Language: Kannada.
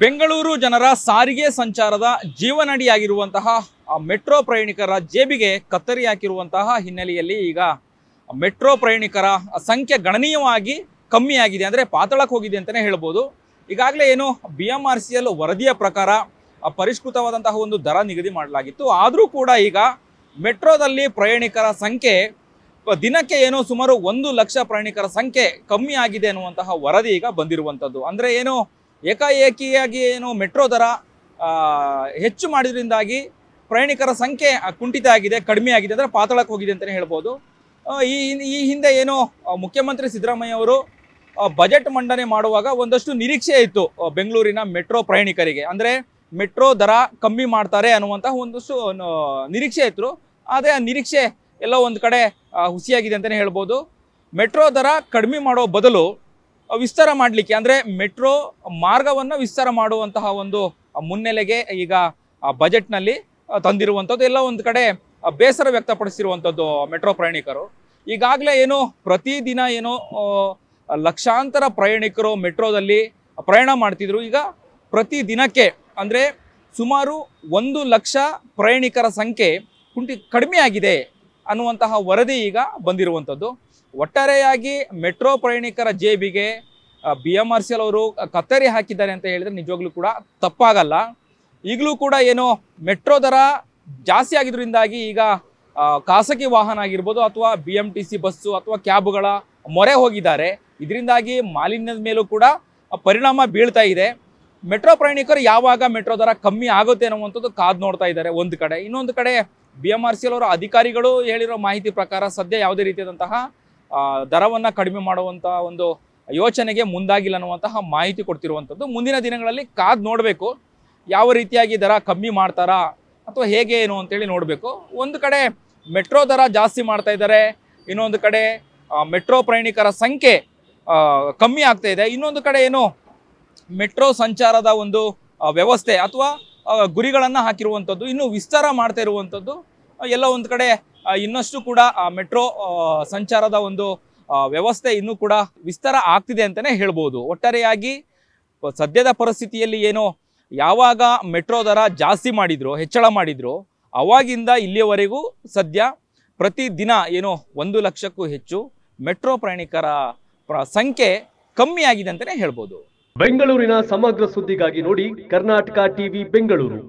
ಬೆಂಗಳೂರು ಜನರ ಸಾರಿಗೆ ಸಂಚಾರದ ಜೀವನಾಡಿಯಾಗಿರುವಂತಹ ಮೆಟ್ರೋ ಪ್ರಯಾಣಿಕರ ಜೇಬಿಗೆ ಕತ್ತರಿ ಹಾಕಿರುವಂತಹ ಹಿನ್ನೆಲೆಯಲ್ಲಿ ಈಗ ಮೆಟ್ರೋ ಪ್ರಯಾಣಿಕರ ಸಂಖ್ಯೆ ಗಣನೀಯವಾಗಿ ಕಮ್ಮಿಯಾಗಿದೆ, ಅಂದರೆ ಪಾತಾಳಕ್ಕೆ ಹೋಗಿದೆ ಅಂತಲೇ ಹೇಳ್ಬೋದು. ಈಗಾಗಲೇ ಏನು BMRCL ವರದಿಯ ಪ್ರಕಾರ ಪರಿಷ್ಕೃತವಾದಂತಹ ಒಂದು ದರ ನಿಗದಿ ಮಾಡಲಾಗಿತ್ತು. ಆದರೂ ಕೂಡ ಈಗ ಮೆಟ್ರೋದಲ್ಲಿ ಪ್ರಯಾಣಿಕರ ಸಂಖ್ಯೆ ದಿನಕ್ಕೆ ಏನೋ ಸುಮಾರು 1 ಲಕ್ಷ ಪ್ರಯಾಣಿಕರ ಸಂಖ್ಯೆ ಕಮ್ಮಿ ಆಗಿದೆ ಅನ್ನುವಂತಹ ವರದಿ ಈಗ ಬಂದಿರುವಂಥದ್ದು. ಅಂದರೆ ಏನು ಏಕಾಏಕಿಯಾಗಿ ಏನು ಮೆಟ್ರೋ ದರ ಹೆಚ್ಚು ಮಾಡಿದ್ರಿಂದಾಗಿ ಪ್ರಯಾಣಿಕರ ಸಂಖ್ಯೆ ಕುಂಠಿತ ಆಗಿದೆ, ಕಡಿಮೆ ಆಗಿದೆ, ಅಂದರೆ ಪಾತಾಳಕ್ಕೆ ಹೋಗಿದೆ ಅಂತಲೇ ಹೇಳ್ಬೋದು. ಈ ಹಿಂದೆ ಏನು ಮುಖ್ಯಮಂತ್ರಿ ಸಿದ್ದರಾಮಯ್ಯ ಅವರು ಬಜೆಟ್ ಮಂಡನೆ ಮಾಡುವಾಗ ಒಂದಷ್ಟು ನಿರೀಕ್ಷೆ ಇತ್ತು ಬೆಂಗಳೂರಿನ ಮೆಟ್ರೋ ಪ್ರಯಾಣಿಕರಿಗೆ, ಅಂದರೆ ಮೆಟ್ರೋ ದರ ಕಮ್ಮಿ ಮಾಡ್ತಾರೆ ಅನ್ನುವಂತಹ ಒಂದಷ್ಟು ನಿರೀಕ್ಷೆ ಇತ್ತು. ಆದರೆ ಆ ನಿರೀಕ್ಷೆ ಎಲ್ಲ ಒಂದು ಕಡೆ ಹುಸಿಯಾಗಿದೆ ಅಂತಲೇ ಹೇಳ್ಬೋದು. ಮೆಟ್ರೋ ದರ ಕಡಿಮೆ ಮಾಡೋ ಬದಲು ವಿಸ್ತಾರ ಮಾಡಲಿಕ್ಕೆ, ಅಂದರೆ ಮೆಟ್ರೋ ಮಾರ್ಗವನ್ನು ವಿಸ್ತಾರ ಮಾಡುವಂತಹ ಒಂದು ಮುನ್ನೆಲೆಗೆ ಈಗ ಬಜೆಟ್ನಲ್ಲಿ ತಂದಿರುವಂಥದ್ದು ಎಲ್ಲ ಒಂದು ಕಡೆ ಬೇಸರ ವ್ಯಕ್ತಪಡಿಸಿರುವಂಥದ್ದು ಮೆಟ್ರೋ ಪ್ರಯಾಣಿಕರು. ಈಗಾಗಲೇ ಏನು ಪ್ರತಿದಿನ ಏನೋ ಲಕ್ಷಾಂತರ ಪ್ರಯಾಣಿಕರು ಮೆಟ್ರೋದಲ್ಲಿ ಪ್ರಯಾಣ ಮಾಡ್ತಿದ್ರು. ಈಗ ಪ್ರತಿ ದಿನಕ್ಕೆ ಅಂದರೆ ಸುಮಾರು 1 ಲಕ್ಷ ಪ್ರಯಾಣಿಕರ ಸಂಖ್ಯೆ ಕಡಿಮೆ ಆಗಿದೆ ಅನ್ನುವಂತಹ ವರದಿ ಈಗ ಬಂದಿರುವಂಥದ್ದು. ಒಟ್ಟಾರೆಯಾಗಿ ಮೆಟ್ರೋ ಪ್ರಯಾಣಿಕರ ಜೇಬಿಗೆ BMRCL ಅವರು ಕತ್ತರಿ ಹಾಕಿದ್ದಾರೆ ಅಂತ ಹೇಳಿದರೆ ನಿಜವಾಗ್ಲೂ ಕೂಡ ತಪ್ಪಾಗಲ್ಲ. ಈಗಲೂ ಕೂಡ ಏನೋ ಮೆಟ್ರೋ ದರ ಜಾಸ್ತಿ ಆಗಿದ್ರಿಂದಾಗಿ ಈಗ ಖಾಸಗಿ ವಾಹನ ಆಗಿರ್ಬೋದು ಅಥವಾ BMTC ಬಸ್ಸು ಅಥವಾ ಕ್ಯಾಬ್ಗಳ ಮೊರೆ ಹೋಗಿದ್ದಾರೆ. ಇದರಿಂದಾಗಿ ಮಾಲಿನ್ಯದ ಮೇಲೂ ಕೂಡ ಪರಿಣಾಮ ಬೀಳ್ತಾ ಇದೆ. ಮೆಟ್ರೋ ಪ್ರಯಾಣಿಕರು ಯಾವಾಗ ಮೆಟ್ರೋ ದರ ಕಮ್ಮಿ ಆಗುತ್ತೆ ಅನ್ನುವಂಥದ್ದು ಕಾದು ನೋಡ್ತಾ ಇದ್ದಾರೆ ಒಂದು ಕಡೆ. ಇನ್ನೊಂದು ಕಡೆ BMRCL ಅವರ ಅಧಿಕಾರಿಗಳು ಹೇಳಿರೋ ಮಾಹಿತಿ ಪ್ರಕಾರ ಸದ್ಯ ಯಾವುದೇ ರೀತಿಯಾದಂತಹ ದರವನ್ನು ಕಡಿಮೆ ಮಾಡುವಂಥ ಒಂದು ಯೋಚನೆಗೆ ಮುಂದಾಗಿಲ್ಲ ಅನ್ನುವಂತಹ ಮಾಹಿತಿ ಕೊಡ್ತಿರುವಂಥದ್ದು. ಮುಂದಿನ ದಿನಗಳಲ್ಲಿ ಕಾದು ನೋಡಬೇಕು ಯಾವ ರೀತಿಯಾಗಿ ದರ ಕಮ್ಮಿ ಮಾಡ್ತಾರಾ ಅಥವಾ ಹೇಗೆ ಏನು ಅಂತೇಳಿ ನೋಡಬೇಕು. ಒಂದು ಕಡೆ ಮೆಟ್ರೋ ದರ ಜಾಸ್ತಿ ಮಾಡ್ತಾ ಇದ್ದಾರೆ, ಇನ್ನೊಂದು ಕಡೆ ಮೆಟ್ರೋ ಪ್ರಯಾಣಿಕರ ಸಂಖ್ಯೆ ಕಮ್ಮಿ ಆಗ್ತಾ ಇದೆ. ಇನ್ನೊಂದು ಕಡೆ ಏನು ಮೆಟ್ರೋ ಸಂಚಾರದ ಒಂದು ವ್ಯವಸ್ಥೆ ಅಥವಾ ಗುರಿಗಳನ್ನು ಹಾಕಿರುವಂಥದ್ದು, ಇನ್ನೂ ವಿಸ್ತಾರ ಮಾಡ್ತಾ ಇರುವಂಥದ್ದು ಎಲ್ಲ ಒಂದು ಕಡೆ ಇನ್ನಷ್ಟು ಕೂಡ ಮೆಟ್ರೋ ಸಂಚಾರದ ಒಂದು ವ್ಯವಸ್ಥೆ ಇನ್ನೂ ಕೂಡ ವಿಸ್ತಾರ ಆಗ್ತಿದೆ ಅಂತಲೇ ಹೇಳ್ಬೋದು. ಒಟ್ಟಾರೆಯಾಗಿ ಸದ್ಯದ ಪರಿಸ್ಥಿತಿಯಲ್ಲಿ ಏನು ಯಾವಾಗ ಮೆಟ್ರೋ ದರ ಜಾಸ್ತಿ ಮಾಡಿದ್ರು, ಹೆಚ್ಚಳ ಮಾಡಿದ್ರು, ಅವಾಗಿಂದ ಇಲ್ಲಿಯವರೆಗೂ ಸದ್ಯ ಪ್ರತಿದಿನ ಏನು 1 ಲಕ್ಷಕ್ಕೂ ಹೆಚ್ಚು ಮೆಟ್ರೋ ಪ್ರಯಾಣಿಕರ ಸಂಖ್ಯೆ ಕಮ್ಮಿ ಆಗಿದೆ ಅಂತಲೇ ಹೇಳ್ಬೋದು. ಬೆಂಗಳೂರಿನ ಸಮಗ್ರ ಸುದ್ದಿಗಾಗಿ ನೋಡಿ ಕರ್ನಾಟಕ ಟಿವಿ ಬೆಂಗಳೂರು.